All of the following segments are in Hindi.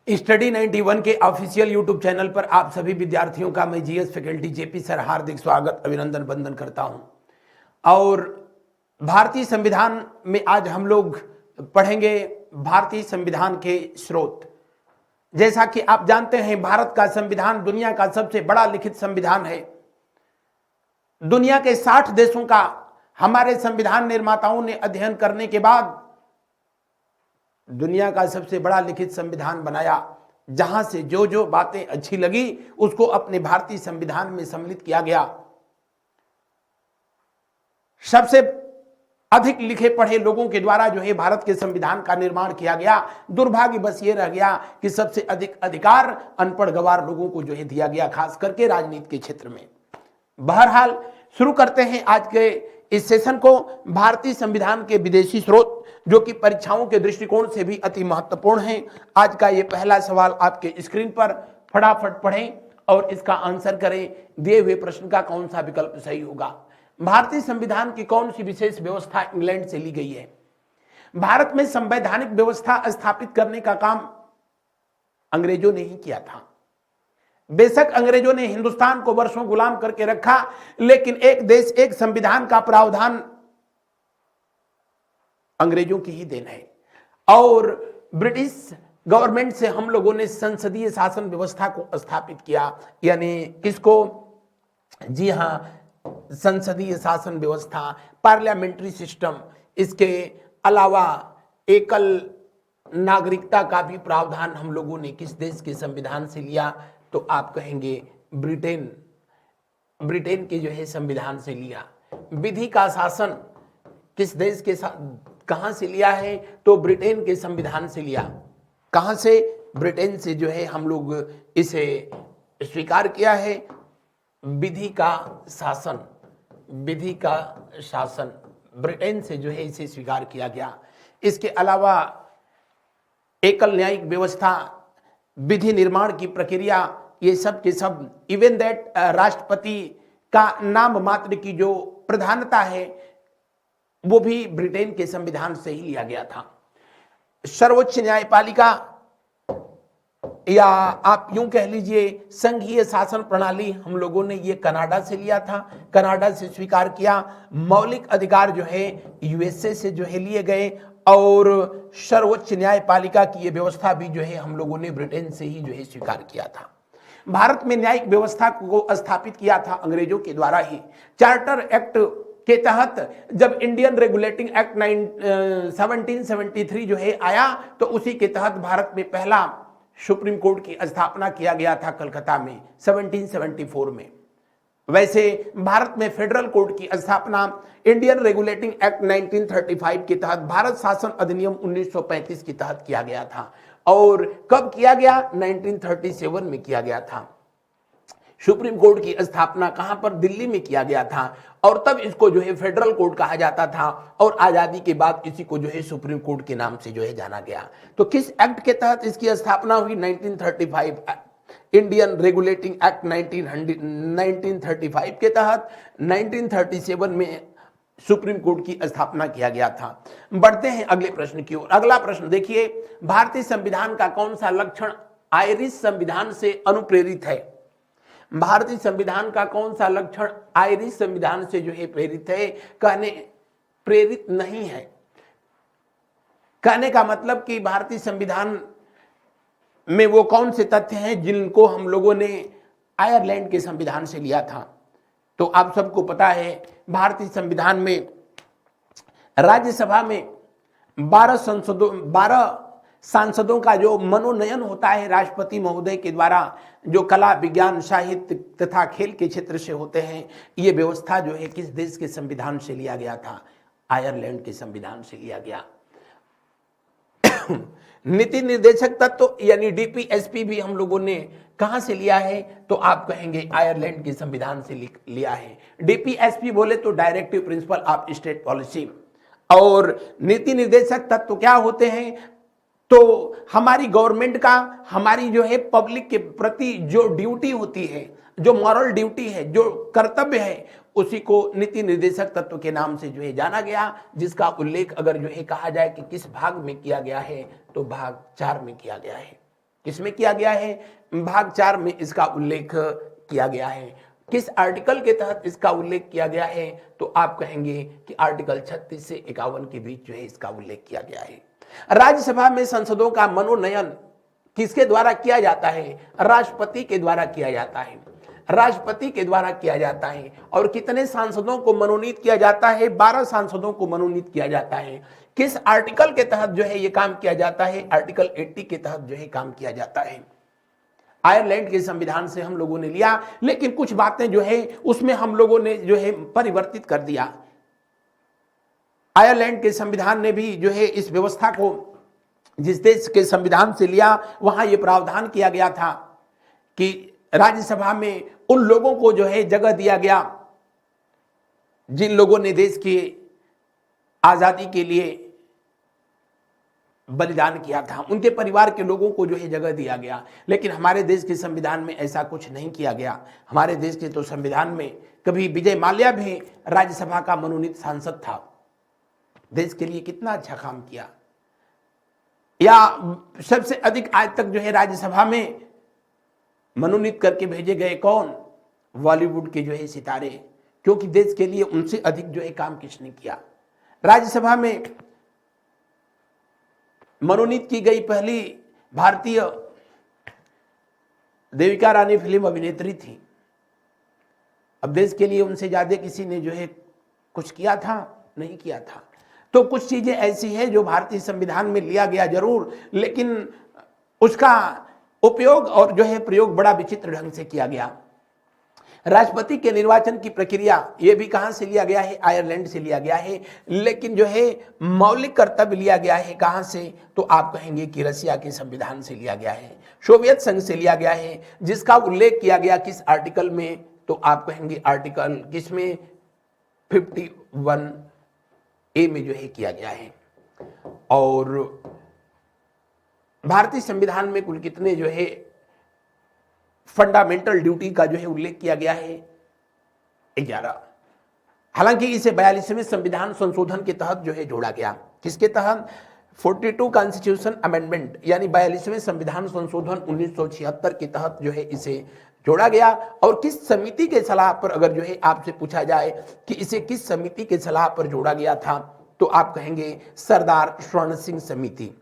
स्टडी 91 के ऑफिशियल यूट्यूब चैनल पर आप सभी विद्यार्थियों का मैं जीएस फैकल्टी जेपी सर हार्दिक स्वागत अभिनंदन वंदन करता हूं। और भारतीय संविधान में आज हम लोग पढ़ेंगे भारतीय संविधान के स्रोत। जैसा कि आप जानते हैं, भारत का संविधान दुनिया का सबसे बड़ा लिखित संविधान है। दुनिया के 60 देशों का हमारे संविधान निर्माताओं ने अध्ययन करने के बाद दुनिया का सबसे बड़ा लिखित संविधान बनाया, जहां से जो जो बातें अच्छी लगी उसको अपने भारतीय संविधान में सम्मिलित किया गया। सबसे अधिक लिखे पढ़े लोगों के द्वारा जो है भारत के संविधान का निर्माण किया गया। दुर्भाग्य बस ये रह गया कि सबसे अधिक अधिकार अनपढ़ गवार लोगों को जो है दिया गया, खास करके राजनीति के क्षेत्र में। बहरहाल शुरू करते हैं आज के इस सेशन को। भारतीय संविधान के विदेशी स्रोत, जो कि परीक्षाओं के दृष्टिकोण से भी अति महत्वपूर्ण है। आज का ये पहला सवाल आपके स्क्रीन पर, फटाफट पढ़ें और इसका आंसर करें। दिए हुए प्रश्न का कौन सा विकल्प सही होगा? भारतीय संविधान की कौन सी विशेष व्यवस्था इंग्लैंड से ली गई है? भारत में संवैधानिक व्यवस्था स्थापित करने का काम अंग्रेजों ने ही किया था। बेशक अंग्रेजों ने हिंदुस्तान को वर्षों गुलाम करके रखा, लेकिन एक देश एक संविधान का प्रावधान अंग्रेजों की ही देन है। और ब्रिटिश गवर्नमेंट से हम लोगों ने संसदीय शासन व्यवस्था को स्थापित किया। यानी किसको? जी हां, संसदीय शासन व्यवस्था, पार्लियामेंट्री सिस्टम। इसके अलावा एकल नागरिकता का भी प्रावधान हम लोगों ने किस देश के संविधान से लिया? तो आप कहेंगे ब्रिटेन के जो है संविधान से लिया। विधि का शासन किस देश के कहां से लिया है? तो ब्रिटेन के संविधान से लिया। कहां से? ब्रिटेन से जो है हम लोग इसे स्वीकार किया है। विधि का शासन ब्रिटेन से जो है इसे स्वीकार किया गया। इसके अलावा एकल न्यायिक व्यवस्था, विधि निर्माण की प्रक्रिया, ये सब के सब, इवन दैट राष्ट्रपति का नाम मात्र की जो प्रधानता है वो भी ब्रिटेन के संविधान से ही लिया गया था। सर्वोच्च न्यायपालिका, या आप यूं कह लीजिए संघीय शासन प्रणाली, हम लोगों ने ये कनाडा से लिया था, कनाडा से स्वीकार किया। मौलिक अधिकार जो है यूएसए से जो है लिए गए। और सर्वोच्च न्यायपालिका की ये व्यवस्था भी जो है हम लोगों ने ब्रिटेन से ही जो है स्वीकार किया था। भारत में न्यायिक व्यवस्था को स्थापित किया था अंग्रेजों के द्वारा ही। चार्टर एक्ट के तहत जब इंडियन रेगुलेटिंग एक्ट 1773 जो है आया, तो उसी के तहत भारत में पहला सुप्रीम कोर्ट की स्थापना किया गया था कलकत्ता में 1774 में। वैसे भारत में फेडरल कोर्ट की स्थापना इंडियन रेगुलेटिंग एक्ट 1935 के तहत, भारत शासन अधिनियम 1935 के तहत किया गया था। और कब किया गया? 1937 में किया गया था। सुप्रीम कोर्ट की स्थापना कहां पर? दिल्ली में किया गया था। और तब इसको जो है फेडरल कोर्ट कहा जाता था। और आजादी के बाद इसी को जो है सुप्रीम कोर्ट के नाम से जो है जाना गया। तो किस एक्ट के तहत इसकी स्थापना हुई? 1935 इंडियन रेगुलेटिंग एक्ट 1935 के तहत 1937 में सुप्रीम कोर्ट की स्थापना किया गया था। बढ़ते हैं अगले प्रश्न की ओर। अगला प्रश्न देखिए, भारतीय संविधान का कौन सा लक्षण आयरिश संविधान से अनुप्रेरित है? भारतीय संविधान का कौन सा लक्षण आयरिश संविधान से जो है प्रेरित है? प्रेरित नहीं है। कहने का मतलब कि भारतीय संविधान में वो कौन से तथ्य हैं जिनको हम लोगों ने आयरलैंड के संविधान से लिया था? तो आप सबको पता है, भारतीय संविधान में राज्यसभा में 12 सांसदों का जो मनोनयन होता है राष्ट्रपति महोदय के द्वारा, जो कला, विज्ञान, साहित्य तथा खेल के क्षेत्र से होते हैं, ये व्यवस्था जो है किस देश के संविधान से लिया गया था? आयरलैंड के संविधान से लिया गया। नीति निर्देशक तत्व यानी डीपीएसपी भी हम लोगों ने कहां से लिया है? तो आप कहेंगे आयरलैंड के संविधान से लिया है। डीपीएसपी बोले तो directive principle of state policy. और नीति निर्देशक तत्व क्या होते हैं? तो हमारी गवर्नमेंट का, हमारी जो है पब्लिक के प्रति जो ड्यूटी होती है, जो मॉरल ड्यूटी है, जो कर्तव्य है, उसी को नीति निर्देशक तत्व के नाम से जो है जाना गया। जिसका उल्लेख अगर जो है कहा जाए कि किस भाग में किया गया है, तो भाग 4 में किया गया है। किसमें किया गया है? भाग 4 में इसका उल्लेख किया गया है। किस आर्टिकल के तहत इसका उल्लेख किया गया है? तो आप कहेंगे कि आर्टिकल 36 से 51 के बीच जो है इसका उल्लेख किया गया है। राज्यसभा में संसदों का मनोनयन किसके द्वारा किया जाता है? राष्ट्रपति के द्वारा किया जाता है। राष्ट्रपति के द्वारा किया जाता है। और कितने सांसदों को मनोनीत किया जाता है? 12 सांसदों को मनोनीत किया जाता है। किस आर्टिकल के तहत जो है ये काम किया जाता है? आर्टिकल 80 के तहत जो है काम किया जाता है। आयरलैंड के संविधान से हम लोगों ने लिया, लेकिन कुछ बातें जो है उसमें हम लोगों ने जो है परिवर्तित कर दिया। आयरलैंड के संविधान ने भी जो है इस व्यवस्था को जिस देश के संविधान से लिया, वहां यह प्रावधान किया गया था कि राज्यसभा में उन लोगों को जो है जगह दिया गया जिन लोगों ने देश की आजादी के लिए बलिदान किया था, उनके परिवार के लोगों को जो है जगह दिया गया। लेकिन हमारे देश के संविधान में ऐसा कुछ नहीं किया गया। हमारे देश के तो संविधान में कभी विजय माल्या भी राज्यसभा का मनोनीत सांसद था। देश के लिए कितना अच्छा काम किया। या सबसे अधिक आज तक जो है राज्यसभा में मनोनीत करके भेजे गए कौन? बॉलीवुड के जो है सितारे, क्योंकि देश के लिए उनसे अधिक जो है काम किसने किया। राज्यसभा में मनोनीत की गई पहली भारतीय देविका रानी फिल्म अभिनेत्री थी। अब देश के लिए उनसे ज्यादा किसी ने जो है कुछ किया था? नहीं किया था। तो कुछ चीजें ऐसी हैं जो भारतीय संविधान में लिया गया जरूर, लेकिन उसका उपयोग और जो है प्रयोग बड़ा विचित्र ढंग से किया गया। राष्ट्रपति के निर्वाचन की प्रक्रिया ये भी कहां से लिया गया है? आयरलैंड से लिया गया है। लेकिन जो है मौलिक कर्तव्य लिया गया है कहां से? तो आप कहेंगे कि रसिया के संविधान से लिया गया है, सोवियत संघ से लिया गया है। जिसका उल्लेख किया गया किस आर्टिकल में? तो आप कहेंगे आर्टिकल किसमें? 51A में जो है किया गया है। और भारतीय संविधान में कुल कितने जो है फंडामेंटल ड्यूटी का जो है उल्लेख किया गया है? 11। हालांकि इसे 42वें संविधान संशोधन के तहत जो है जोड़ा गया। किसके तहत? 42 कॉन्स्टिट्यूशन अमेंडमेंट यानी 42वें संविधान संशोधन 1976 के तहत जो है इसे जोड़ा गया। और किस समिति के सलाह पर, अगर जो है आपसे पूछा जाए कि इसे किस समिति के सलाह पर जोड़ा गया था, तो आप कहेंगे सरदार स्वर्ण सिंह समिति।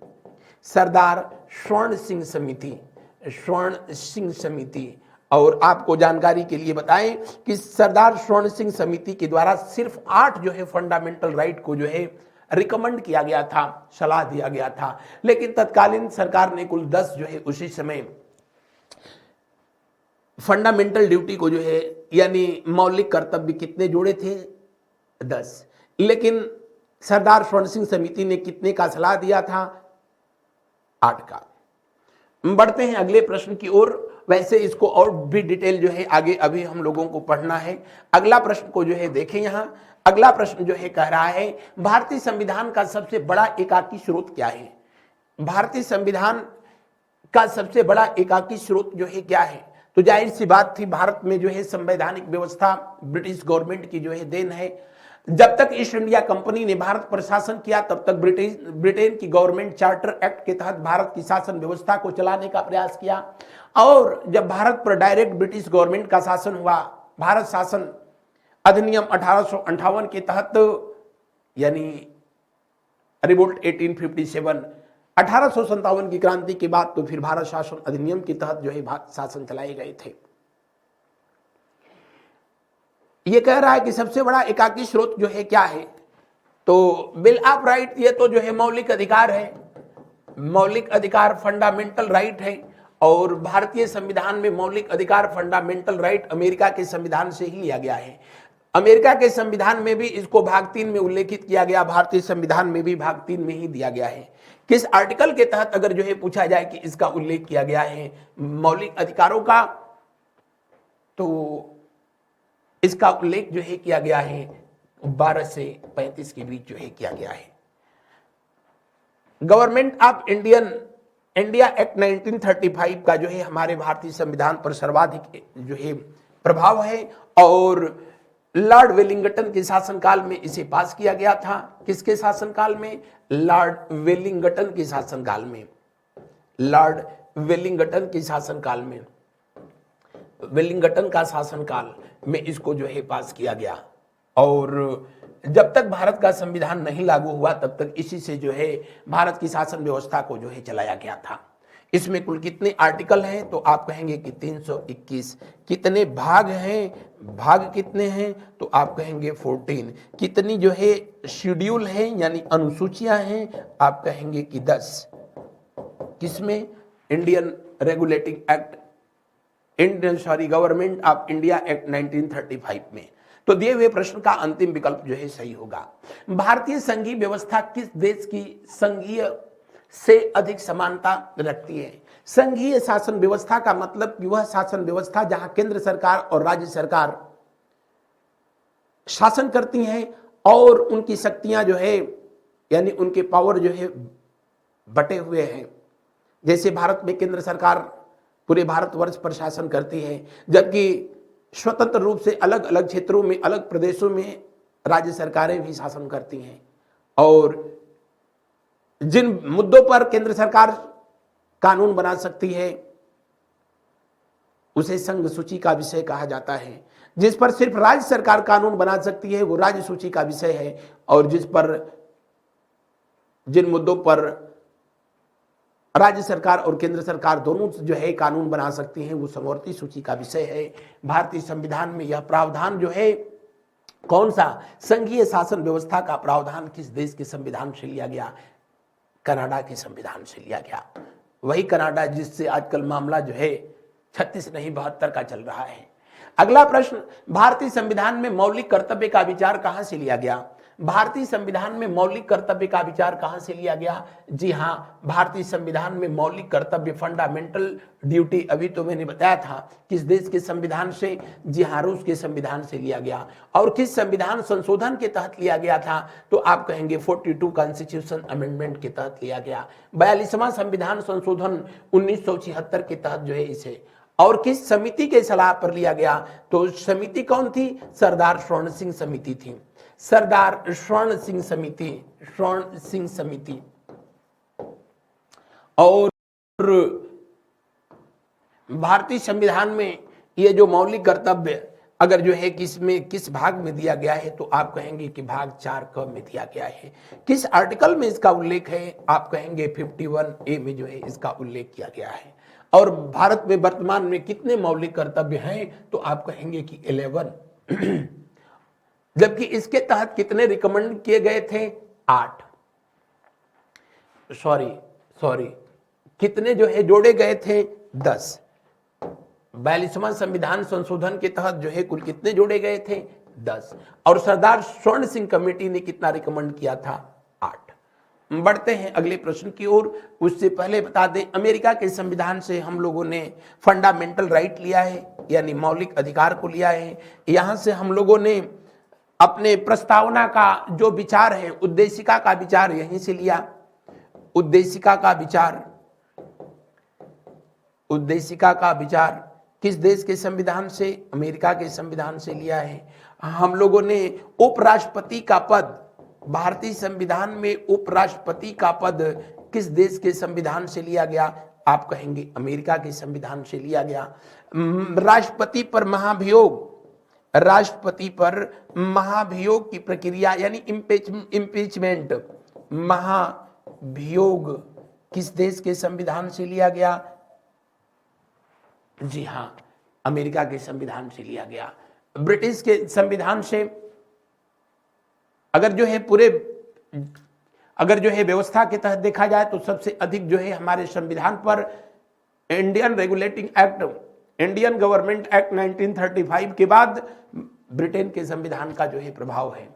सरदार स्वर्ण सिंह समिति, स्वर्ण सिंह समिति। और आपको जानकारी के लिए बताएं कि सरदार स्वर्ण सिंह समिति के द्वारा सिर्फ 8 जो है फंडामेंटल राइट को जो है रिकमेंड किया गया था, सलाह दिया गया था। लेकिन तत्कालीन सरकार ने कुल 10 जो है उसी समय फंडामेंटल ड्यूटी को जो है यानी मौलिक कर्तव्य कितने जोड़े थे? 10। लेकिन सरदार स्वर्ण सिंह समिति ने कितने का सलाह दिया था? 8 का। बढ़ते हैं अगले प्रश्न की ओर। वैसे इसको और भी डिटेल जो है आगे अभी हम लोगों को पढ़ना है। अगला प्रश्न को जो है देखें। यहां अगला प्रश्न जो है कह रहा है भारतीय संविधान का सबसे बड़ा एकाकी स्रोत क्या है? भारतीय संविधान का सबसे बड़ा एकाकी स्रोत जो है क्या है? तो जाहिर सी बात थी, भारत में जो है संवैधानिक व्यवस्था ब्रिटिश गवर्नमेंट की जो है देन है। जब तक ईस्ट इंडिया कंपनी ने भारत पर शासन किया तब तक ब्रिटेन की गवर्नमेंट चार्टर एक्ट के तहत भारत की शासन व्यवस्था को चलाने का प्रयास किया। और जब भारत पर डायरेक्ट ब्रिटिश गवर्नमेंट का शासन हुआ, भारत शासन अधिनियम 1858 के तहत यानी रिवोल्ट 1857, 1857 की क्रांति के बाद तो फिर भारत शासन अधिनियम के तहत जो है शासन चलाए गए थे। ये कह रहा है कि सबसे बड़ा एकाकी स्रोत जो है क्या है? तो बिल ऑफ राइट, ये तो जो है मौलिक अधिकार है, मौलिक अधिकार फंडामेंटल राइट है। और भारतीय संविधान में मौलिक अधिकार फंडामेंटल राइट अमेरिका के संविधान से ही लिया गया है। अमेरिका के संविधान में भी इसको भाग 3 में उल्लेखित किया गया, भारतीय संविधान में भी भाग 3 में ही दिया गया है। किस आर्टिकल के तहत अगर जो है पूछा जाए कि इसका उल्लेख किया गया है मौलिक अधिकारों का, तो इसका उल्लेख जो है किया गया है 12 से 35 के बीच जो है किया गया है। गवर्नमेंट ऑफ इंडिया एक्ट 1935 का जो है हमारे भारतीय संविधान पर सर्वाधिक जो है प्रभाव है। और लॉर्ड वेलिंगटन के शासनकाल में इसे पास किया गया था। किसके शासनकाल में? लॉर्ड वेलिंगटन के शासनकाल में। लॉर्ड वेलिंगटन के शासनकाल में, वेलिंगटन का शासनकाल में इसको जो है पास किया गया। और जब तक भारत का संविधान नहीं लागू हुआ तब तक इसी से जो है भारत की शासन व्यवस्था को जो है चलाया गया था। इसमें कुल कितने आर्टिकल हैं तो आप कहेंगे कि 321। कितने भाग हैं, भाग कितने हैं तो आप कहेंगे 14। कितनी जो है शेड्यूल है यानी अनुसूचियां हैं, आप कहेंगे कि 10। किसमें? Indian regulating act, government of India act 1935 में। तो दिए हुए प्रश्न का अंतिम विकल्प जो है सही होगा। भारतीय संघीय व्यवस्था किस देश की संघीय से अधिक समानता रखती है? संघीय शासन व्यवस्था का मतलब कि वह शासन व्यवस्था जहां केंद्र सरकार और राज्य सरकार शासन करती हैं और उनकी शक्तियां जो है यानी उनके पावर जो है बटे हुए हैं। जैसे भारत में केंद्र सरकार पूरे भारतवर्ष पर शासन करती है, जबकि स्वतंत्र रूप से अलग अलग क्षेत्रों में, अलग प्रदेशों में राज्य सरकारें भी शासन करती हैं। और जिन मुद्दों पर केंद्र सरकार कानून बना सकती है उसे संघ सूची का विषय कहा जाता है। जिस पर सिर्फ राज्य सरकार कानून बना सकती है वो राज्य सूची का विषय है। और जिन मुद्दों पर राज्य सरकार और केंद्र सरकार दोनों जो है कानून बना सकती हैं वो समवर्ती सूची का विषय है। भारतीय संविधान में यह प्रावधान जो है कौन सा? संघीय शासन व्यवस्था का प्रावधान किस देश के संविधान से लिया गया? कनाडा के संविधान से लिया गया। वही कनाडा जिससे आजकल मामला जो है 36 नहीं 72 का चल रहा है। अगला प्रश्न, भारतीय संविधान में मौलिक कर्तव्य का विचार कहां से लिया गया? भारतीय संविधान में मौलिक कर्तव्य का विचार कहां से लिया गया? जी हां, भारतीय संविधान में मौलिक कर्तव्य, फंडामेंटल ड्यूटी, अभी तो मैंने बताया था किस देश के संविधान से? जी हां, रूस के संविधान से लिया गया। और किस संविधान संशोधन के तहत लिया गया था? तो आप कहेंगे 42 कॉन्स्टिट्यूशन अमेंडमेंट के तहत लिया गया। 42वां संविधान संशोधन 1976 के तहत जो है इसे। और किस समिति के सलाह पर लिया गया? तो समिति कौन थी? सरदार स्वर्ण सिंह समिति थी। सरदार स्वर्ण सिंह समिति, स्वर्ण सिंह समिति। और भारतीय संविधान में ये जो मौलिक कर्तव्य अगर जो है किस भाग में दिया गया है तो आप कहेंगे कि भाग 4 क में दिया गया है। किस आर्टिकल में इसका उल्लेख है? आप कहेंगे 51A में जो है इसका उल्लेख किया गया है। और भारत में वर्तमान में कितने मौलिक कर्तव्य हैं? तो आप कहेंगे कि 11। जबकि इसके तहत कितने रिकमेंड किए गए थे? 8। सॉरी, कितने जो है जोड़े गए थे? 10। 42वां संविधान संशोधन के तहत जो है कुल कितने जोड़े गए थे? 10। और सरदार स्वर्ण सिंह कमेटी ने कितना रिकमेंड किया था? 8। बढ़ते हैं अगले प्रश्न की ओर। उससे पहले बता दें, अमेरिका के संविधान से हम लोगों ने फंडामेंटल राइट लिया है यानी मौलिक अधिकार को लिया है। यहां से हम लोगों ने अपने प्रस्तावना का जो विचार है, उद्देशिका का विचार यहीं से लिया। उद्देशिका का विचार किस देश के संविधान से? अमेरिका के संविधान से लिया है। हम लोगों ने उपराष्ट्रपति का पद, भारतीय संविधान में उपराष्ट्रपति का पद किस देश के संविधान से लिया गया? आप कहेंगे अमेरिका के संविधान से लिया गया। राष्ट्रपति पर महाभियोग की प्रक्रिया यानी इम्पीचमेंट, महाभियोग किस देश के संविधान से लिया गया? जी हां, अमेरिका के संविधान से लिया गया। ब्रिटिश के संविधान से अगर जो है व्यवस्था के तहत देखा जाए तो सबसे अधिक जो है हमारे संविधान पर Indian regulating act, Indian government act 1935 के बाद ब्रिटेन के संविधान का जो है प्रभाव है।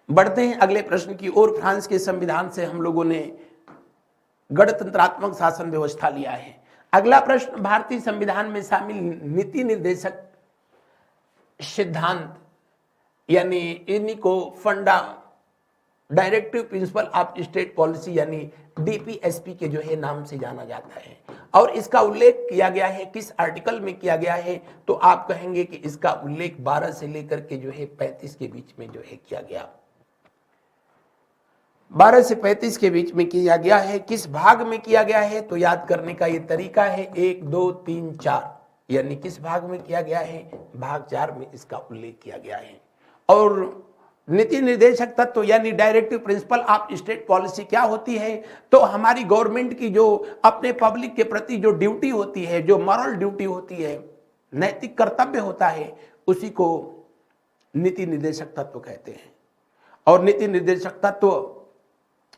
बढ़ते हैं अगले प्रश्न की ओर। फ्रांस के संविधान से हम लोगों ने गणतंत्रात्मक शासन व्यवस्था लिया है। अगला प्रश्न, भारतीय संविधान में शामिल नीति निर्देशक सिद्धांत यानी इन्हीं को directive principle of state policy यानी डीपीएसपी के जो है नाम से जाना जाता है। और इसका उल्लेख किया गया है किस आर्टिकल में किया गया है? तो आप कहेंगे कि इसका उल्लेख 12 से लेकर के जो है 35 के बीच में जो है किया गया। 12 से 35 के बीच में किया गया है। किस भाग में किया गया है तो याद करने का ये तरीका है 1 2 3 4, यानी किस भाग में किया गया है, भाग 4 में इसका उल्लेख किया गया है। और नीति निर्देशक तत्व यानी directive principle of state policy क्या होती है, तो हमारी गवर्नमेंट की जो अपने पब्लिक के प्रति जो ड्यूटी होती है, जो मॉरल ड्यूटी होती है, नैतिक कर्तव्य होता है, उसी को नीति निर्देशक तत्व कहते हैं। और नीति निर्देशक तत्व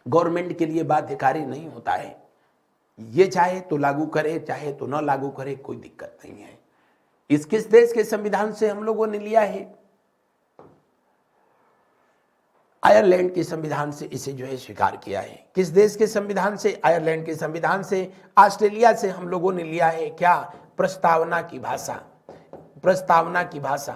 गवर्नमेंट के लिए बाध्यकारी नहीं होता है, ये चाहे तो लागू करे चाहे तो न लागू करे, कोई दिक्कत नहीं है। इस किस देश के संविधान से हम लोगों ने लिया है, आयरलैंड के संविधान से इसे जो है स्वीकार किया है। किस देश के संविधान से, आयरलैंड के संविधान से। ऑस्ट्रेलिया से हम लोगों ने लिया है क्या, प्रस्तावना की भाषा। प्रस्तावना की भाषा,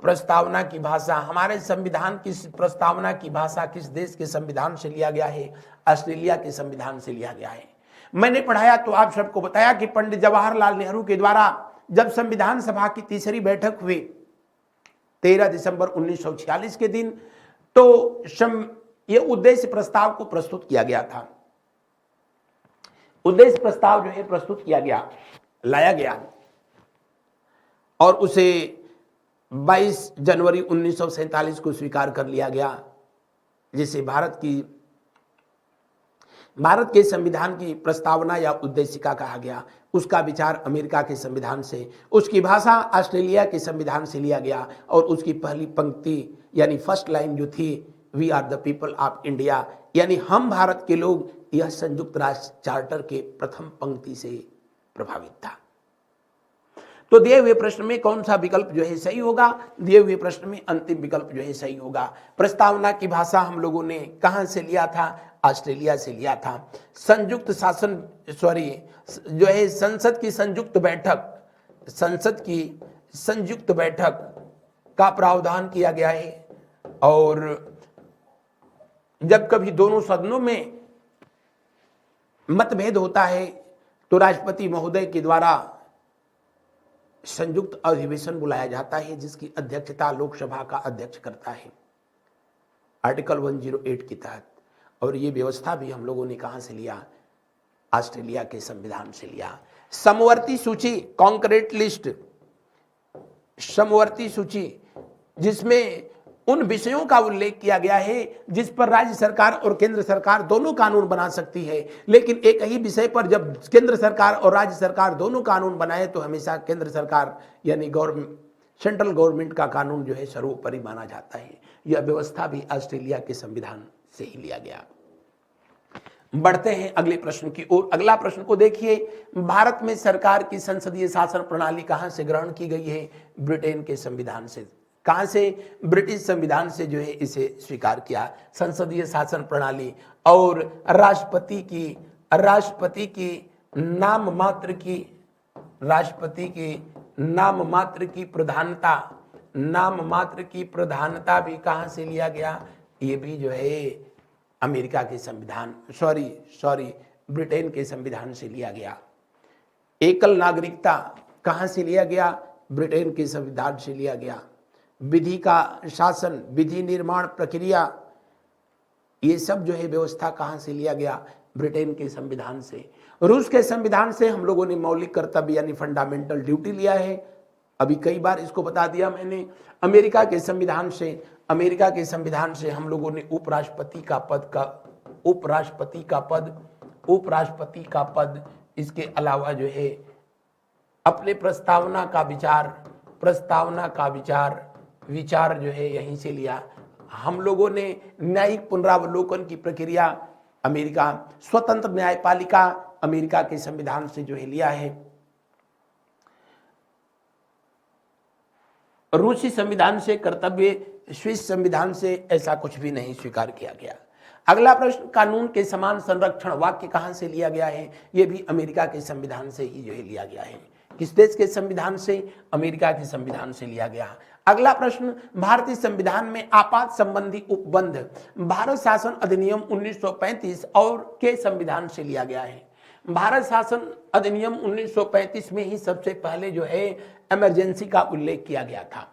प्रस्तावना की भाषा, हमारे संविधान की प्रस्तावना की भाषा किस देश के संविधान से लिया गया है, ऑस्ट्रेलिया के संविधान से लिया गया है। मैंने पढ़ाया तो आप सबको बताया कि पंडित जवाहरलाल नेहरू के द्वारा जब संविधान सभा की तीसरी बैठक हुई 13 दिसंबर 1946 के दिन, तो ये उद्देश्य प्रस्ताव को प्रस्तुत किया गया था। उद्देश्य प्रस्ताव जो है प्रस्तुत किया गया, लाया गया और उसे 22 जनवरी 1947 को स्वीकार कर लिया गया, जिसे भारत के संविधान की प्रस्तावना या उद्देशिका कहा गया। उसका विचार अमेरिका के संविधान से, उसकी भाषा ऑस्ट्रेलिया के संविधान से लिया गया और उसकी पहली पंक्ति यानी फर्स्ट लाइन जो थी, we are the people of India, यानी हम भारत के लोग, यह संयुक्त राष्ट्र चार्टर के प्रथम पंक्ति से प्रभावित था। तो दिए हुए प्रश्न में कौन सा विकल्प जो है सही होगा, दिए हुए प्रश्न में अंतिम विकल्प जो है सही होगा। प्रस्तावना की भाषा हम लोगों ने कहां से लिया था, ऑस्ट्रेलिया से लिया था। संयुक्त शासन जो है संसद की संयुक्त बैठक, संसद की संयुक्त बैठक का प्रावधान किया गया है। और जब कभी दोनों सदनों में मतभेद होता है तो राष्ट्रपति महोदय के द्वारा संयुक्त अधिवेशन बुलाया जाता है, जिसकी अध्यक्षता लोकसभा का अध्यक्ष करता है आर्टिकल 108 के तहत। और ये व्यवस्था भी हम लोगों ने कहां से लिया, ऑस्ट्रेलिया के संविधान से लिया। समवर्ती सूची, कॉन्क्रीट लिस्ट, समवर्ती सूची, जिसमें उन विषयों का उल्लेख किया गया है जिस पर राज्य सरकार और केंद्र सरकार दोनों कानून बना सकती है। लेकिन एक ही विषय पर जब केंद्र सरकार और राज्य सरकार दोनों कानून बनाए तो हमेशा केंद्र सरकार यानी सेंट्रल गवर्नमेंट का कानून जो है सर्वोपरि माना जाता है। यह व्यवस्था भी ऑस्ट्रेलिया के संविधान से ही लिया गया। बढ़ते हैं अगले प्रश्न की ओर। अगला प्रश्न को देखिए, भारत में सरकार की संसदीय शासन प्रणाली कहां से ग्रहण की गई है, ब्रिटेन के संविधान से। कहां से, ब्रिटिश संविधान से जो है इसे स्वीकार किया, संसदीय शासन प्रणाली। और राष्ट्रपति की नाम मात्र की प्रधानता भी कहां से लिया गया, ये भी जो है अमेरिका के संविधान ब्रिटेन के संविधान से लिया गया। एकल नागरिकता कहां से लिया गया, ब्रिटेन के संविधान से लिया गया। विधि का शासन, विधि निर्माण प्रक्रिया, ये सब जो है व्यवस्था कहां से लिया गया, ब्रिटेन के संविधान से। रूस के संविधान से हम लोगों ने मौलिक कर्तव्य यानी फंडामेंटल ड्यूटी लिया है, अभी कई बार इसको बता दिया मैंने। अमेरिका के संविधान से हम लोगों ने उपराष्ट्रपति का पद, इसके अलावा जो है अपने प्रस्तावना का विचार जो है यहीं से लिया। हम लोगों ने न्यायिक पुनरावलोकन की प्रक्रिया अमेरिका, स्वतंत्र न्यायपालिका अमेरिका के संविधान से जो है लिया है। रूसी संविधान से कर्तव्य, स्विस संविधान से ऐसा कुछ भी नहीं स्वीकार किया गया। अगला प्रश्न, कानून के समान संरक्षण वाक्य कहां से लिया गया है, यह भी अमेरिका के संविधान से ही जो है लिया गया है। किस देश के संविधान से, अमेरिका के संविधान से लिया गया। अगला प्रश्न, भारतीय संविधान में आपात संबंधी उपबंध भारत शासन अधिनियम 1935 और के संविधान से लिया गया है। भारत शासन अधिनियम 1935 में ही सबसे पहले जो है इमरजेंसी का उल्लेख किया गया था।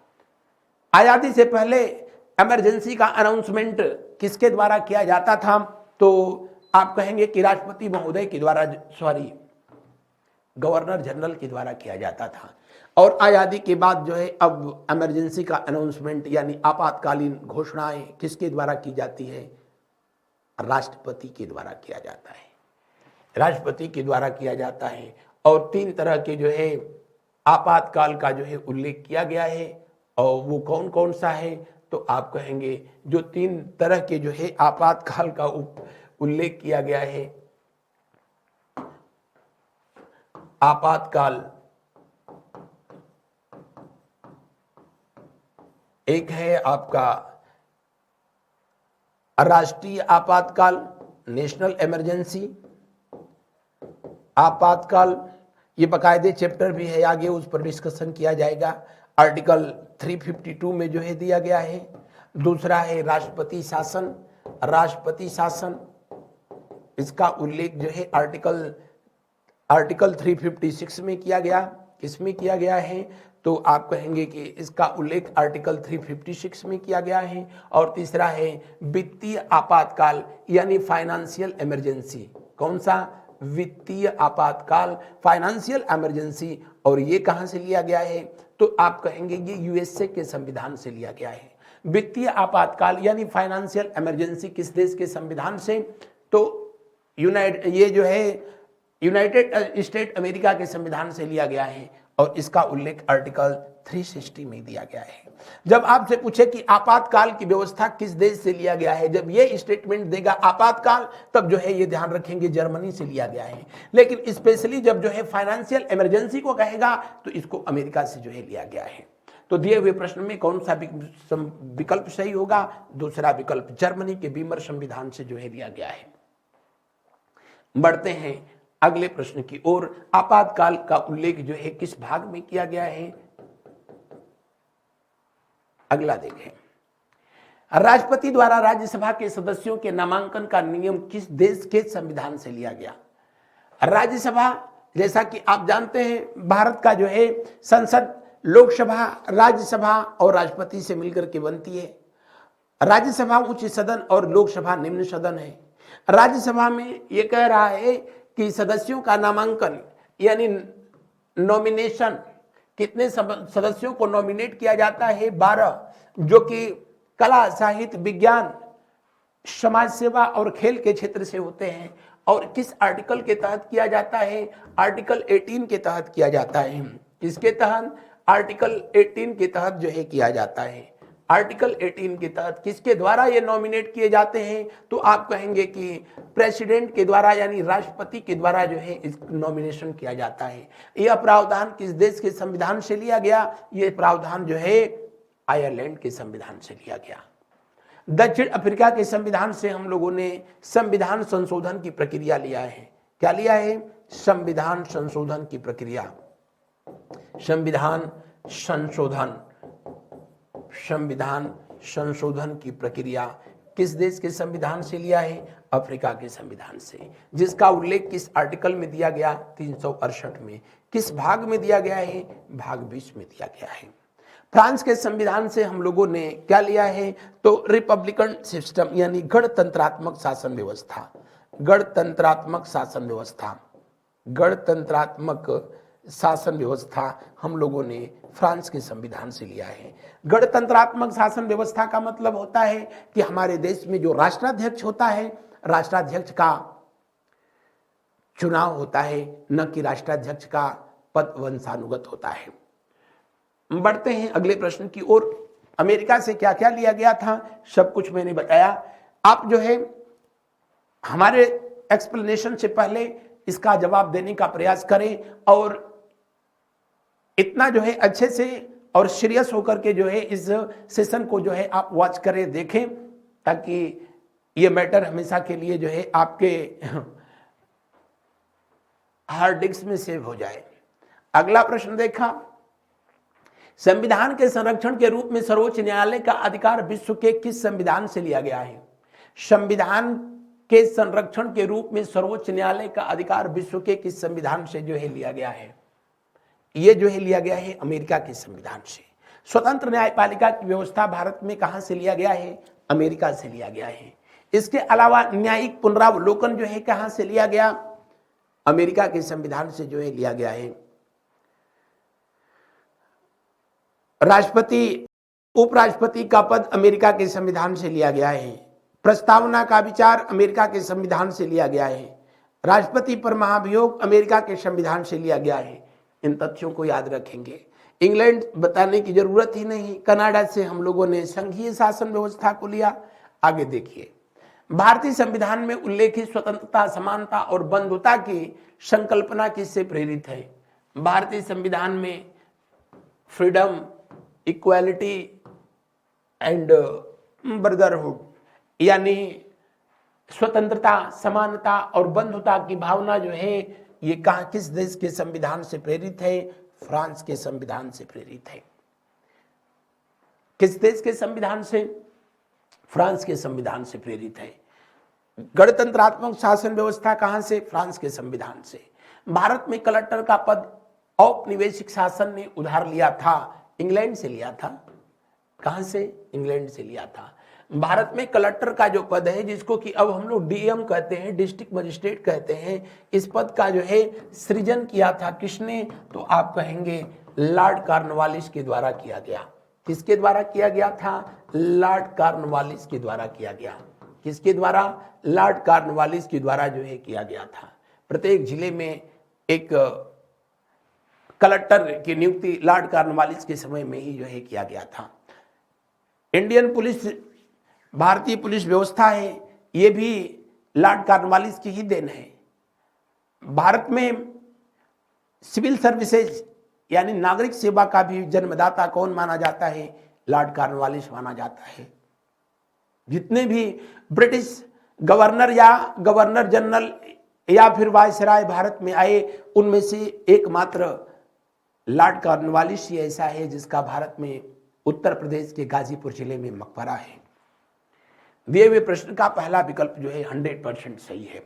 आजादी से पहले इमरजेंसी का अनाउंसमेंट किसके द्वारा किया जाता था? तो आप कहेंगे कि राष्ट्रपति महोदय के द्वारा, सॉरी, गवर्नर जनरल के द्वारा किया जाता था। और आज़ादी के बाद जो है अब इमरजेंसी का अनाउंसमेंट यानी आपातकालीन घोषणाएं किसके द्वारा की जाती है? राष्ट्रपति के द्वारा किया जाता है, राष्ट्रपति के द्वारा किया जाता है। और 3 तरह के जो है आपातकाल का जो है उल्लेख किया गया है, और वो कौन कौन सा है? तो आप कहेंगे जो 3 तरह के जो है आपातकाल का उल्लेख किया गया है, आपातकाल, एक है आपका राष्ट्रीय आपातकाल, नेशनल इमरजेंसी आपातकाल, ये बकायदे चैप्टर भी है आगे, उस पर डिस्कशन किया जाएगा, आर्टिकल 352 में जो है दिया गया है। दूसरा है राष्ट्रपति शासन, राष्ट्रपति शासन, इसका उल्लेख जो है आर्टिकल 356 में किया गया। किसमें किया गया है? तो आप कहेंगे कि इसका उल्लेख आर्टिकल 356 में किया गया है। और तीसरा है वित्तीय आपातकाल यानी फाइनेंशियल इमरजेंसी। कौन सा? वित्तीय आपातकाल, फाइनेंशियल इमरजेंसी। और ये कहां से लिया गया है? तो आप कहेंगे ये यूएसए के संविधान से लिया गया है। वित्तीय आपातकाल यानी फाइनेंशियल इमरजेंसी किस देश के संविधान से? तो ये जो है यूनाइटेड स्टेट अमेरिका के संविधान से लिया गया है, और इसका उल्लेख आर्टिकल 360 में दिया गया है। जब आपसे पूछे कि आपातकाल की व्यवस्था किस देश से लिया गया है, जब ये स्टेटमेंट देगा आपातकाल, तब जो है ये ध्यान रखेंगे जर्मनी से लिया गया है। लेकिन स्पेशली जब जो है फाइनेंशियल इमरजेंसी को कहेगा तो इसको अमेरिका से जो है लिया गया है। तो दिए हुए प्रश्न में कौन सा विकल्प सही होगा? दूसरा विकल्प, जर्मनी के बीमर संविधान से जो है लिया गया है। बढ़ते हैं अगले प्रश्न की ओर। आपातकाल का उल्लेख जो है किस भाग में किया गया है? अगला देखें, राष्ट्रपति द्वारा राज्यसभा के सदस्यों के नामांकन का नियम किस देश के संविधान से लिया गया? राज्यसभा, जैसा कि आप जानते हैं, भारत का जो है संसद लोकसभा, राज्यसभा और राष्ट्रपति से मिलकर के बनती है। राज्यसभा उच्च सदन और लोकसभा निम्न सदन है। राज्यसभा में यह कह रहा है कि सदस्यों का नामांकन यानी नॉमिनेशन, कितने सदस्यों को नॉमिनेट किया जाता है? 12, जो कि कला, साहित्य, विज्ञान, समाज सेवा और खेल के क्षेत्र से होते हैं। और किस आर्टिकल के तहत किया जाता है? आर्टिकल 18 के तहत किया जाता है। किसके तहत? आर्टिकल 18 के तहत जो है किया जाता है। आर्टिकल 18 के तहत किसके द्वारा ये नॉमिनेट किए जाते हैं? तो आप कहेंगे कि प्रेसिडेंट के द्वारा यानी राष्ट्रपति के द्वारा जो है इस नॉमिनेशन किया जाता है। यह प्रावधान किस देश के संविधान से लिया गया? यह प्रावधान जो है आयरलैंड के संविधान से लिया गया। दक्षिण अफ्रीका के संविधान से हम लोगों ने संविधान संशोधन की प्रक्रिया लिया है। क्या लिया है? संविधान संशोधन की प्रक्रिया। संविधान संशोधन की प्रक्रिया किस देश के संविधान से लिया है? अफ्रीका के संविधान से, जिसका उल्लेख किस आर्टिकल में दिया गया? 368 में। किस भाग में दिया गया है? भाग 20 में दिया गया है। फ्रांस के संविधान से हम लोगों ने क्या लिया है? तो रिपब्लिकन सिस्टम यानी गणतंत्रात्मक शासन व्यवस्था। गणतंत्रात्मक शासन व्यवस्था हम लोगों ने फ्रांस के संविधान से लिया है। गणतंत्रात्मक शासन व्यवस्था का मतलब होता है कि हमारे देश में जो राष्ट्राध्यक्ष होता है, राष्ट्राध्यक्ष का चुनाव होता है, न कि राष्ट्राध्यक्ष का पद वंशानुगत होता है। बढ़ते हैं अगले प्रश्न की ओर। अमेरिका से क्या क्या लिया गया था, सब कुछ मैंने बताया। आप जो है हमारे एक्सप्लेनेशन से पहले इसका जवाब देने का प्रयास करें, और इतना जो है अच्छे से और सीरियस होकर के जो है इस सेशन को जो है आप वॉच करें, देखें, ताकि ये मैटर हमेशा के लिए जो है आपके हार्ड डिस्क में सेव हो जाए। अगला प्रश्न देखा, संविधान के संरक्षण के रूप में सर्वोच्च न्यायालय का अधिकार विश्व के किस संविधान से लिया गया है? संविधान के संरक्षण के रूप में सर्वोच्च न्यायालय का अधिकार विश्व के किस संविधान से जो है लिया गया है? ये जो है लिया गया है अमेरिका के संविधान से। स्वतंत्र न्यायपालिका की व्यवस्था भारत में कहां से लिया गया है? अमेरिका से लिया गया है। इसके अलावा न्यायिक पुनरावलोकन जो है कहां से लिया गया? अमेरिका के संविधान से जो है लिया गया है। राष्ट्रपति उपराष्ट्रपति का पद अमेरिका के संविधान से लिया गया है। प्रस्तावना का विचार अमेरिका के संविधान से लिया गया है। राष्ट्रपति पर महाभियोग अमेरिका के संविधान से लिया गया है। इन तथ्यों को याद रखेंगे। इंग्लैंड बताने की जरूरत ही नहीं, कनाडा से हम लोगों ने संघीय शासन व्यवस्था को लिया। आगे देखिए, भारतीय संविधान में उल्लेखित स्वतंत्रता, समानता और बंधुता की संकल्पना किससे प्रेरित है? भारतीय संविधान में फ्रीडम, इक्वालिटी एंड ब्रदरहुड यानी स्वतंत्रता, समानता और बंधुता की भावना जो है ये कहां, किस देश के संविधान से प्रेरित है? फ्रांस के संविधान से प्रेरित है। किस देश के संविधान से? फ्रांस के संविधान से प्रेरित है। गणतंत्रात्मक शासन व्यवस्था कहां से? फ्रांस के संविधान से। भारत में कलेक्टर का पद औपनिवेशिक शासन ने उधार लिया था, इंग्लैंड से लिया था। कहां से? इंग्लैंड से लिया था। भारत में कलेक्टर का जो पद है, जिसको कि अब हम लोग डीएम कहते हैं, डिस्ट्रिक्ट मजिस्ट्रेट कहते हैं, इस पद का जो है सृजन किया था किसने? तो आप कहेंगे लॉर्ड कॉर्नवालिस के द्वारा किया गया। किसके द्वारा किया गया था? लॉर्ड कॉर्नवालिस के द्वारा किया गया। किसके द्वारा? लॉर्ड कॉर्नवालिस के द्वारा जो है किया गया था। प्रत्येक जिले में एक कलेक्टर की नियुक्ति लॉर्ड कॉर्नवालिस के समय में ही जो है किया गया था। इंडियन पुलिस, भारतीय पुलिस व्यवस्था है, ये भी लॉर्ड कॉर्नवालिस की ही देन है। भारत में सिविल सर्विसेज यानी नागरिक सेवा का भी जन्मदाता कौन माना जाता है? लॉर्ड कॉर्नवालिस माना जाता है। जितने भी ब्रिटिश गवर्नर या गवर्नर जनरल या फिर वायसराय भारत में आए, उनमें से एकमात्र लॉर्ड कॉर्नवालिस ही ऐसा है जिसका भारत में उत्तर प्रदेश के गाजीपुर जिले में मकबरा है। दिए हुए प्रश्न का पहला विकल्प जो है 100% सही है।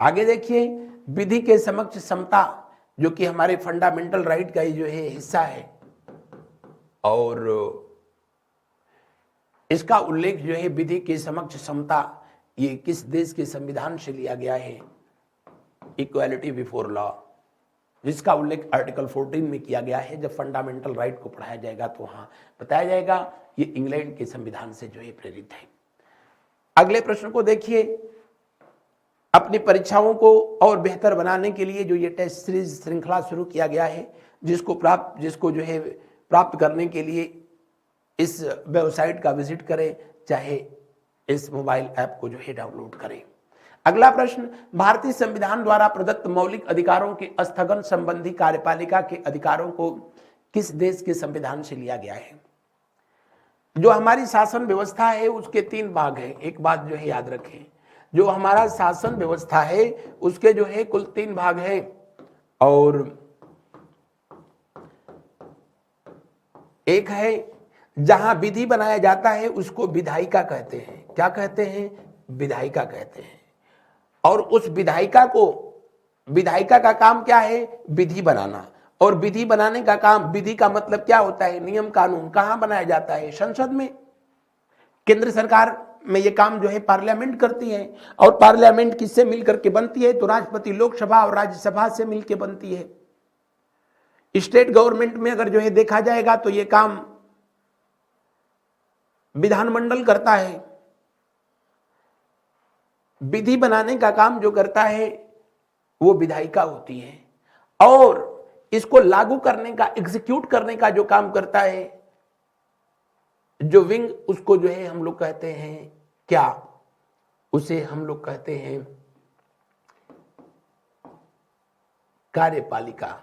आगे देखिए, विधि के समक्ष समता जो कि हमारे फंडामेंटल राइट का ही जो है हिस्सा है, और इसका उल्लेख जो है विधि के समक्ष समता, ये किस देश के संविधान से लिया गया है? इक्वालिटी बिफोर लॉ, जिसका उल्लेख आर्टिकल 14 में किया गया है। जब फंडामेंटल राइट को पढ़ाया जाएगा तो हाँ बताया जाएगा, ये इंग्लैंड के संविधान से जो है प्रेरित है। अगले प्रश्न को देखिए, अपनी परीक्षाओं को और बेहतर बनाने के लिए जो ये टेस्ट सीरीज श्रृंखला शुरू किया गया है, जिसको जो है प्राप्त करने के लिए इस वेबसाइट का विजिट करें, चाहे इस मोबाइल ऐप को जो है डाउनलोड करें। अगला प्रश्न, भारतीय संविधान द्वारा प्रदत्त मौलिक अधिकारों के स्थगन संबंधी कार्यपालिका के अधिकारों को किस देश के संविधान से लिया गया है? जो हमारी शासन व्यवस्था है उसके 3 भाग है। एक बात जो है याद रखें, जो हमारा शासन व्यवस्था है उसके जो है कुल 3 भाग है, और एक है जहां विधि बनाया जाता है उसको विधायिका कहते हैं। क्या कहते हैं? विधायिका कहते हैं। और उस विधायिका का काम क्या है? विधि बनाना। और विधि बनाने का काम, विधि का मतलब क्या होता है? नियम कानून। कहां बनाया जाता है? संसद में। केंद्र सरकार में ये काम जो है पार्लियामेंट करती है, और पार्लियामेंट किससे मिलकर के बनती है? तो राष्ट्रपति लोकसभा और राज्यसभा से मिलकर बनती है। स्टेट गवर्नमेंट में अगर जो है देखा जाएगा तो ये काम विधानमंडल करता है। विधि बनाने का काम जो करता है वो विधायिका होती है, और इसको लागू करने का, एग्जीक्यूट करने का जो काम करता है जो विंग, उसको जो है हम लोग कहते हैं क्या? उसे हम लोग कहते हैं कार्यपालिका,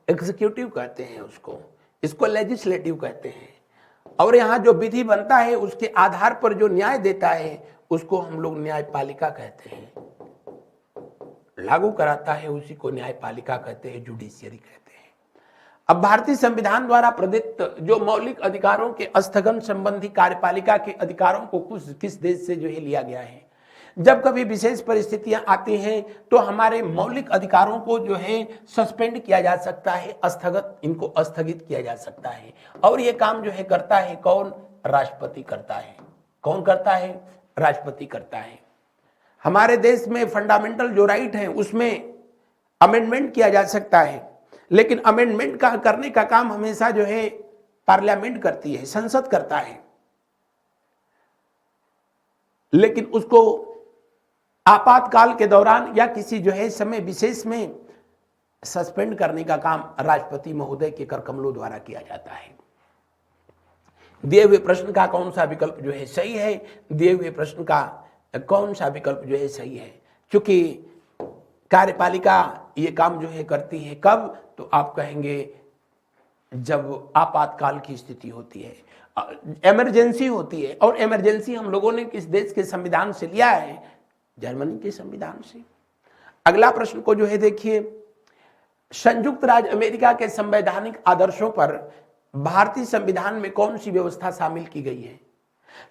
एग्जीक्यूटिव कहते हैं उसको, इसको लेजिस्लेटिव कहते हैं। और यहां जो विधि बनता है उसके आधार पर जो न्याय देता है उसको हम लोग न्यायपालिका कहते हैं। लागू कराता है उसी को न्यायपालिका कहते हैं, जुडिशियरी कहते हैं। अब भारतीय संविधान द्वारा प्रदत्त जो मौलिक अधिकारों के स्थगन संबंधी कार्यपालिका के अधिकारों को किस देश से जो है लिया गया है? जब कभी विशेष परिस्थितियां आती हैं तो हमारे मौलिक अधिकारों को जो है सस्पेंड किया जा सकता है, इनको स्थगित किया जा सकता है। और ये काम जो है करता है कौन? राष्ट्रपति करता है। कौन करता है? राष्ट्रपति करता है। हमारे देश में फंडामेंटल जो राइट है उसमें अमेंडमेंट किया जा सकता है, लेकिन अमेंडमेंट का करने का काम हमेशा जो है पार्लियामेंट करती है, संसद करता है। लेकिन उसको आपातकाल के दौरान या किसी जो है समय विशेष में सस्पेंड करने का काम राष्ट्रपति महोदय के कर कमलों द्वारा किया जाता है। दिए हुए प्रश्न का कौन सा विकल्प जो है सही है? दिए हुए प्रश्न का कौन सा विकल्प जो है सही है? क्योंकि कार्यपालिका ये काम जो है करती है कब? तो आप कहेंगे जब आपातकाल की स्थिति होती है, इमरजेंसी होती है। और इमरजेंसी हम लोगों ने किस देश के संविधान से लिया है? जर्मनी के संविधान से। अगला प्रश्न को जो है देखिए, संयुक्त राज्य अमेरिका के संवैधानिक आदर्शों पर भारतीय संविधान में कौन सी व्यवस्था शामिल की गई है?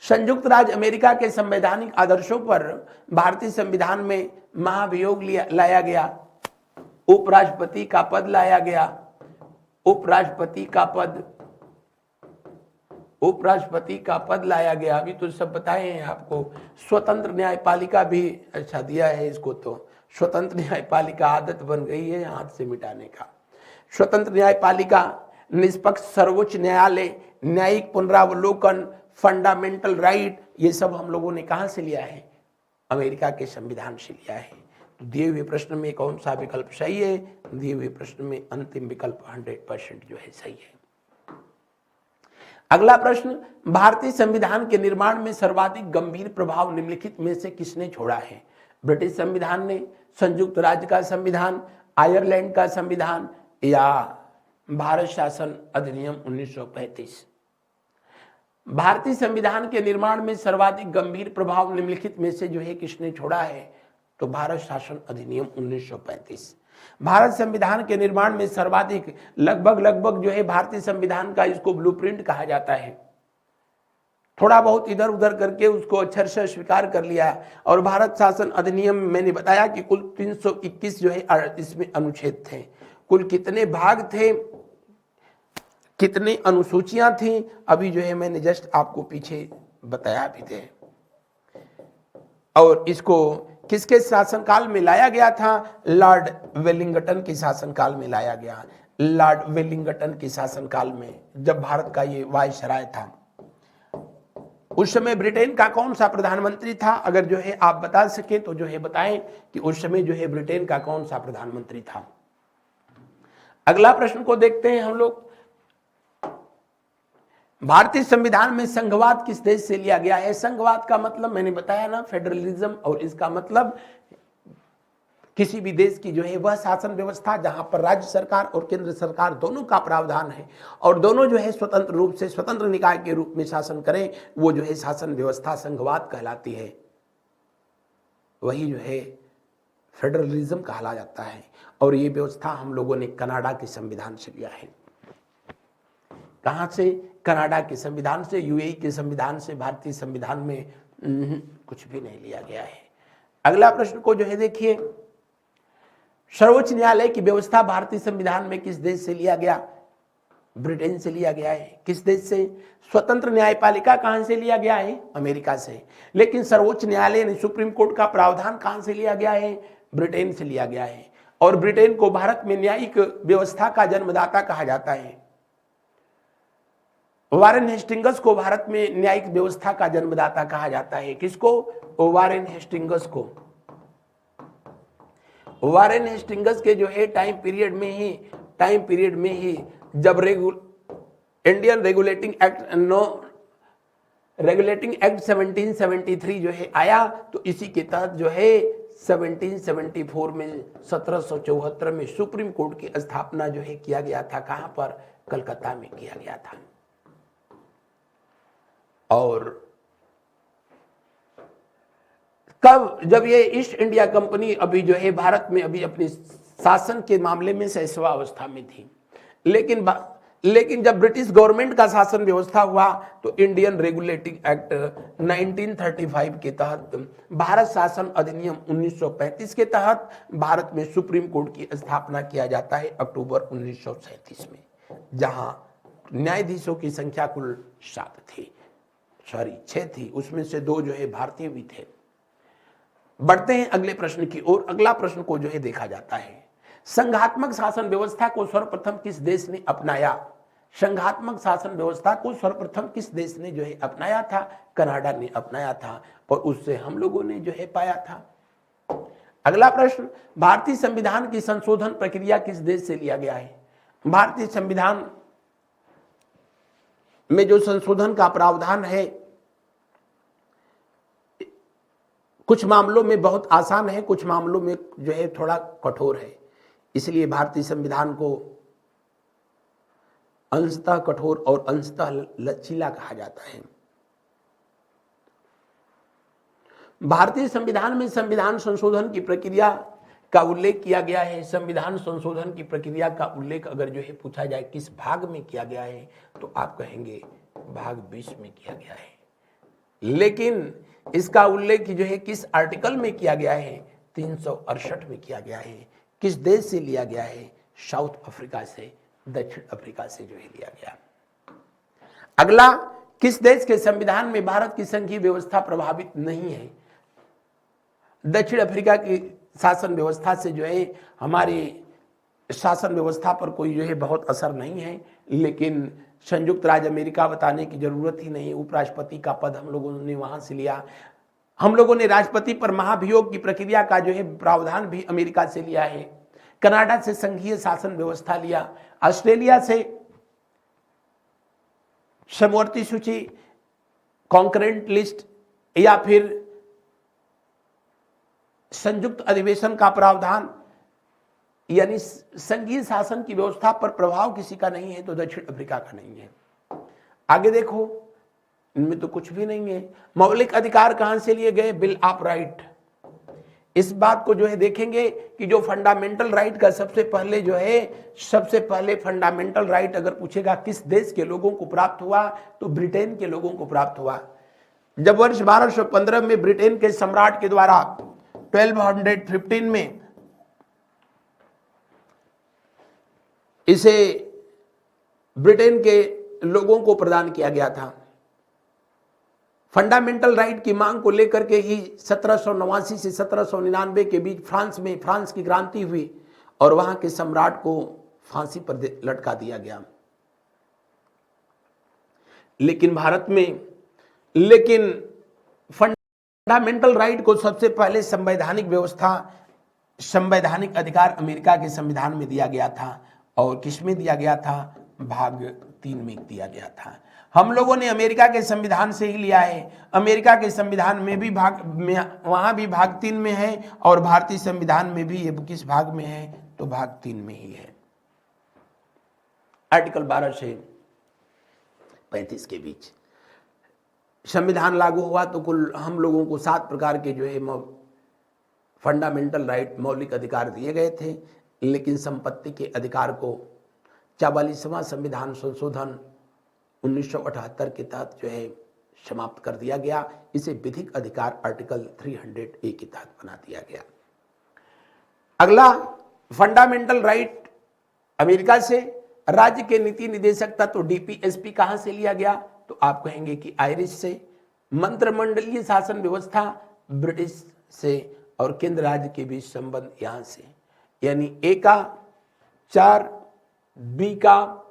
संयुक्त राज्य अमेरिका के संवैधानिक आदर्शों पर भारतीय संविधान में महाभियोग लाया गया, उपराष्ट्रपति का पद लाया गया, उपराष्ट्रपति का पद लाया गया। अभी तो सब बताए हैं आपको। स्वतंत्र न्यायपालिका भी अच्छा दिया है इसको, तो स्वतंत्र न्यायपालिका आदत बन गई है हाथ से मिटाने का। स्वतंत्र न्यायपालिका, निष्पक्ष सर्वोच्च न्यायालय, न्यायिक पुनरावलोकन, फंडामेंटल राइट, ये सब हम लोगों ने कहां से लिया है? अमेरिका के संविधान से लिया है। तो दिए हुए प्रश्न में कौन सा विकल्प सही है? दिए हुए प्रश्न में अंतिम विकल्प 100% जो है सही है। अगला प्रश्न, भारतीय संविधान के निर्माण में सर्वाधिक गंभीर प्रभाव निम्नलिखित में से किसने छोड़ा है? ब्रिटिश संविधान ने, संयुक्त राज्य का संविधान, आयरलैंड का संविधान, या भारत शासन अधिनियम 1935? भारतीय संविधान के निर्माण में सर्वाधिक गंभीर प्रभाव निम्नलिखित में से जो है किसने छोड़ा है? तो भारत शासन अधिनियम 1935। भारत संविधान के निर्माण में सर्वाधिक लगभग जो है भारतीय संविधान का, इसको ब्लूप्रिंट कहा जाता है, थोड़ा बहुत इधर उधर करके उसको अक्षर से स्वीकार कर लिया। और भारत शासन अधिनियम मैंने बताया कि कुल 321 जो है इसमें अनुच्छेद थे। कुल कितने भाग थे, कितने अनुसूचियां थी, अभी जो है मैंने जस्ट आपको पीछे बताया भी थे। और इसको किसके शासनकाल में लाया गया था? लॉर्ड वेलिंगटन के शासनकाल में लाया गया। लॉर्ड वेलिंगटन के शासनकाल में, जब भारत का ये वायसराय था। उस समय ब्रिटेन का कौन सा प्रधानमंत्री था? अगर जो है आप बता सके तो जो है बताएं कि उस समय जो है ब्रिटेन का कौन सा प्रधानमंत्री था। अगला प्रश्न को देखते हैं हम लोग। भारतीय संविधान में संघवाद किस देश से लिया गया है? संघवाद का मतलब मैंने बताया ना, फेडरलिज्म। और इसका मतलब किसी भी देश की जो है वह शासन व्यवस्था जहां पर राज्य सरकार और केंद्र सरकार दोनों का प्रावधान है और दोनों जो है स्वतंत्र रूप से स्वतंत्र निकाय के रूप में शासन करें, वो जो है शासन व्यवस्था संघवाद कहलाती है। वही जो है फेडरलिज्म कहला जाता है। और ये व्यवस्था हम लोगों ने कनाडा के संविधान से लिया है। कहां से? कनाडा के संविधान से, यूएई के संविधान से। भारतीय संविधान में कुछ भी नहीं लिया गया है। अगला प्रश्न को जो है देखिए, सर्वोच्च न्यायालय की व्यवस्था भारतीय संविधान में किस देश से लिया गया? ब्रिटेन से लिया गया है। किस देश से? स्वतंत्र न्यायपालिका कहां से लिया गया है? अमेरिका से। लेकिन सर्वोच्च न्यायालय ने सुप्रीम कोर्ट का प्रावधान कहां से लिया गया है? ब्रिटेन से लिया गया है। और ब्रिटेन को भारत में न्यायिक व्यवस्था का जन्मदाता कहा जाता है। वारेन हेस्टिंग्स को भारत में न्यायिक व्यवस्था का जन्मदाता कहा जाता है। किसको? वारेन हेस्टिंग्स को। वारेन हेस्टिंग्स के जो है टाइम पीरियड में ही जब इंडियन रेगुलेटिंग एक्ट 1773 जो है आया, तो इसी के तहत जो है 1774 में 1774 में सुप्रीम कोर्ट की स्थापना जो है किया गया था। कहां पर? कलकत्ता में किया गया था। और कब? जब ये ईस्ट इंडिया कंपनी अभी जो है भारत में अभी अपने शासन के मामले में शैशवावस्था में थी। लेकिन लेकिन जब ब्रिटिश गवर्नमेंट का शासन व्यवस्था हुआ तो इंडियन रेगुलेटिंग एक्ट 1935 के तहत, भारत शासन अधिनियम 1935 के तहत भारत में सुप्रीम कोर्ट की स्थापना किया जाता है अक्टूबर 1937 में, जहां न्यायाधीशों की संख्या कुल 7 थी, 6 थी, उसमें से 2 जो है भारतीय भी थे। बढ़ते हैं अगले प्रश्न की ओर। अगला प्रश्न को जो है देखा जाता है, संघात्मक शासन व्यवस्था को सर्वप्रथम किस देश ने अपनाया? संघात्मक शासन व्यवस्था को सर्वप्रथम किस देश ने जो है अपनाया था? कनाडा ने अपनाया था, और उससे हम लोगों ने जो है पाया था। अगला प्रश्न, भारतीय संविधान की संशोधन प्रक्रिया किस देश से लिया गया है? भारतीय संविधान में जो संशोधन का प्रावधान है, कुछ मामलों में बहुत आसान है, कुछ मामलों में जो है थोड़ा कठोर है, इसलिए भारतीय संविधान को अंशतः कठोर और अंशतः लचीला कहा जाता है। भारतीय संविधान में संविधान संशोधन की प्रक्रिया का उल्लेख किया गया है। संविधान संशोधन की प्रक्रिया का उल्लेख अगर जो है पूछा जाए किस भाग में किया गया है, तो आप कहेंगे भाग 20 में किया गया है। लेकिन इसका उल्लेख जो है किस आर्टिकल में किया गया है? 368 में किया गया है। किस देश से लिया गया है? साउथ अफ्रीका से, दक्षिण अफ्रीका से जो है लिया गया। अगला, किस देश के संविधान में भारत की संघीय व्यवस्था प्रभावित नहीं है? दक्षिण अफ्रीका की शासन व्यवस्था से जो है हमारी शासन व्यवस्था पर कोई जो है बहुत असर नहीं है, लेकिन संयुक्त राज्य अमेरिका बताने की जरूरत ही नहीं। उपराष्ट्रपति का पद हम लोगों ने वहां से लिया। हम लोगों ने राष्ट्रपति पर महाभियोग की प्रक्रिया का जो है प्रावधान भी अमेरिका से लिया है। कनाडा से संघीय शासन व्यवस्था लिया। ऑस्ट्रेलिया से समवर्ती सूची, कॉन्करेंट लिस्ट, या फिर संयुक्त अधिवेशन का प्रावधान, यानी संघीय शासन की व्यवस्था पर प्रभाव किसी का नहीं है, तो दक्षिण अफ्रीका का नहीं है। आगे देखो, इनमें तो कुछ भी नहीं है। मौलिक अधिकार कहां से लिए गए? Bill of right. इस बात को जो है देखेंगे कि जो फंडामेंटल राइट का सबसे पहले फंडामेंटल राइट अगर पूछेगा किस देश के लोगों को प्राप्त हुआ, तो ब्रिटेन के लोगों को प्राप्त हुआ। जब वर्ष 1215 में ब्रिटेन के सम्राट के द्वारा 1215 में इसे ब्रिटेन के लोगों को प्रदान किया गया था। फंडामेंटल राइट की मांग को लेकर के ही 1789 से 1799 के बीच फ्रांस की क्रांति हुई और वहां के सम्राट को फांसी पर लटका दिया गया। लेकिन भारत में फंडामेंटल राइट को सबसे पहले संवैधानिक अधिकार अमेरिका के संविधान में दिया गया था। और किसमें दिया गया था? भाग 3 में दिया गया था। हम लोगों ने अमेरिका के संविधान से ही लिया है। अमेरिका के संविधान में भी वहां भी भाग 3 में है, और भारतीय संविधान में भी ये किस भाग में है? तो भाग 3 में ही है। आर्टिकल 12 से 35 के बीच संविधान लागू हुआ तो कुल हम लोगों को 7 प्रकार के जो है फंडामेंटल राइट, मौलिक अधिकार दिए गए थे। लेकिन संपत्ति के अधिकार को 44वां संविधान संशोधन 1978 के तहत जो है समाप्त कर दिया गया। इसे विधिक अधिकार आर्टिकल 300A के तहत बना दिया गया। अगला, फंडामेंटल राइट अमेरिका से, राज्य के नीति निदेशक तत्व DPSP कहां से लिया गया? तो आप कहेंगे कि आयरिश से। मंत्रिमंडलीय शासन व्यवस्था ब्रिटिश से, और केंद्र राज्य के बीच संबंध यहां से, यानी A का 4, B का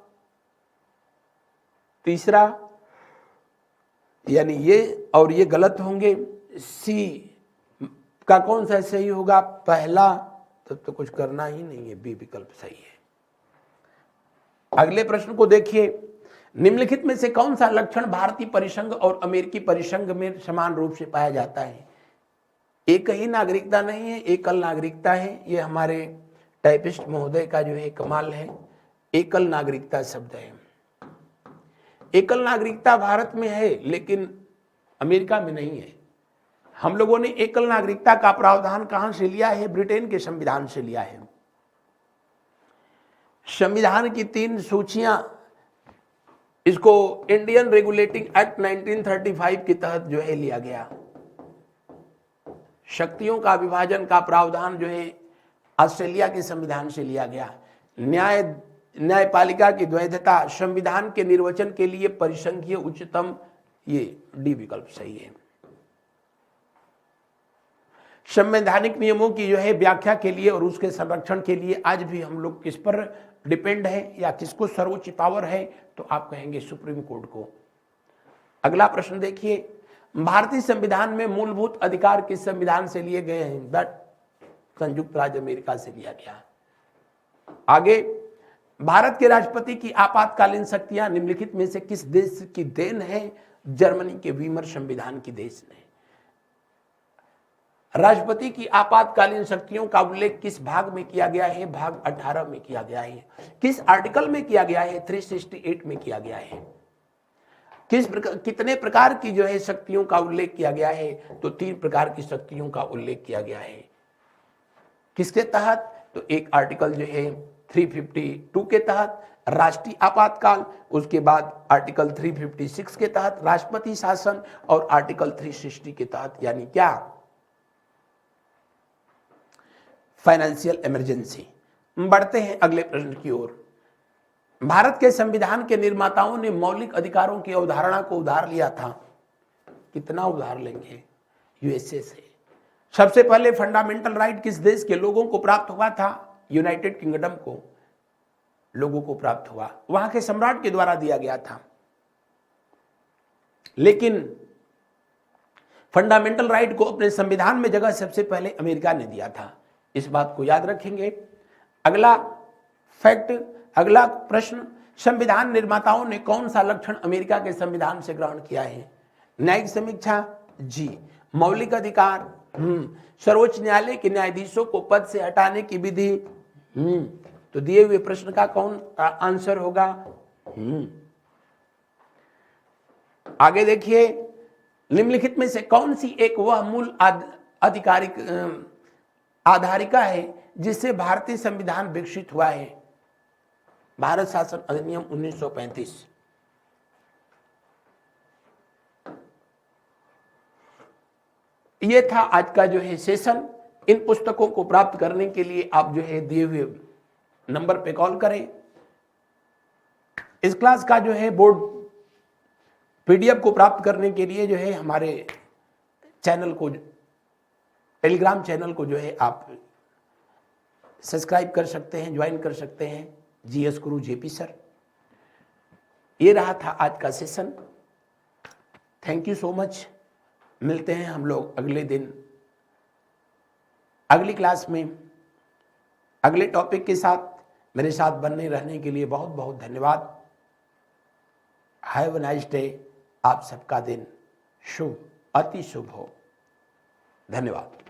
3, यानी ये और ये गलत होंगे। C का कौन सा सही होगा? पहला, तब तो कुछ करना ही नहीं है, B विकल्प सही है। अगले प्रश्न को देखिए, निम्नलिखित में से कौन सा लक्षण भारतीय परिसंघ और अमेरिकी परिसंघ में समान रूप से पाया जाता है? एक ही नागरिकता नहीं है, एकल नागरिकता है। ये हमारे टाइपिस्ट महोदय का जो है कमाल है। एकल नागरिकता शब्द है। एकल नागरिकता भारत में है लेकिन अमेरिका में नहीं है। हम लोगों ने एकल नागरिकता का प्रावधान कहां से लिया है? ब्रिटेन के संविधान से लिया है। संविधान की 3 सूचियां इसको इंडियन रेगुलेटिंग एक्ट 1935 के तहत जो है लिया गया। शक्तियों का विभाजन का प्रावधान जो है ऑस्ट्रेलिया के संविधान से लिया गया। न्यायपालिका की द्वैधता संविधान के निर्वचन के लिए परिसंघीय उच्चतम, ये डी विकल्प सही है। संवैधानिक नियमों की जो है व्याख्या के लिए और उसके संरक्षण के लिए आज भी हम लोग किस पर डिपेंड है या किसको सर्वोच्च पावर है, तो आप कहेंगे सुप्रीम कोर्ट को। अगला प्रश्न देखिए, भारतीय संविधान में मूलभूत अधिकार किस संविधान से लिए गए हैं? दैट संयुक्त राज्य अमेरिका से लिया गया। आगे, भारत के राष्ट्रपति की आपातकालीन शक्तियां निम्नलिखित में से किस देश की देन है? जर्मनी के वीमर संविधान की देश ने। राष्ट्रपति की आपातकालीन शक्तियों का उल्लेख किस भाग में किया गया है? भाग 18 में किया गया है। किस आर्टिकल में किया गया है? 368 में किया गया है। कितने प्रकार की जो है शक्तियों का उल्लेख किया गया है? तो 3 प्रकार की शक्तियों का उल्लेख किया गया है। किसके तहत? तो एक आर्टिकल जो है 352 के तहत राष्ट्रीय आपातकाल, उसके बाद आर्टिकल 356 के तहत राष्ट्रपति शासन और आर्टिकल 360 के तहत, यानी क्या? Financial emergency. बढ़ते हैं अगले प्रश्न की ओर। भारत के संविधान के निर्माताओं ने मौलिक अधिकारों की अवधारणा को उधार लिया था। कितना उधार लेंगे? यूएसए से। सबसे पहले फंडामेंटल राइट किस देश के लोगों को प्राप्त हुआ था? यूनाइटेड किंगडम को लोगों को प्राप्त हुआ, वहां के सम्राट के द्वारा दिया गया था। लेकिन फंडामेंटल राइट को अपने संविधान में जगह सबसे पहले अमेरिका ने दिया था। इस बात को याद रखेंगे। अगला फैक्ट, अगला प्रश्न, संविधान निर्माताओं ने कौन सा लक्षण अमेरिका के संविधान से ग्रहण किया है? न्यायिक समीक्षा, जी। मौलिक अधिकार, सर्वोच्च न्यायालय के न्यायाधीशों को पद से हटाने की विधि, तो दिए हुए प्रश्न का कौन आंसर होगा? आगे देखिए, निम्नलिखित में से कौन सी एक वह मूल आधिकारिक आधारिका है जिससे भारतीय संविधान विकसित हुआ है? भारत शासन अधिनियम 1935। ये था आज का जो है सेशन। इन पुस्तकों को प्राप्त करने के लिए आप जो है दिए हुए नंबर पे कॉल करें। इस क्लास का जो है बोर्ड पीडीएफ को प्राप्त करने के लिए जो है हमारे चैनल को, टेलीग्राम चैनल को जो है आप सब्सक्राइब कर सकते हैं, ज्वाइन कर सकते हैं। जीएस गुरु जेपी सर। ये रहा था आज का session. Thank you so much. मिलते हैं हम लोग अगले दिन अगली क्लास में अगले टॉपिक के साथ। मेरे साथ बने रहने के लिए बहुत बहुत धन्यवाद। Have a nice day. आप सबका दिन शुभ, अति शुभ हो। धन्यवाद।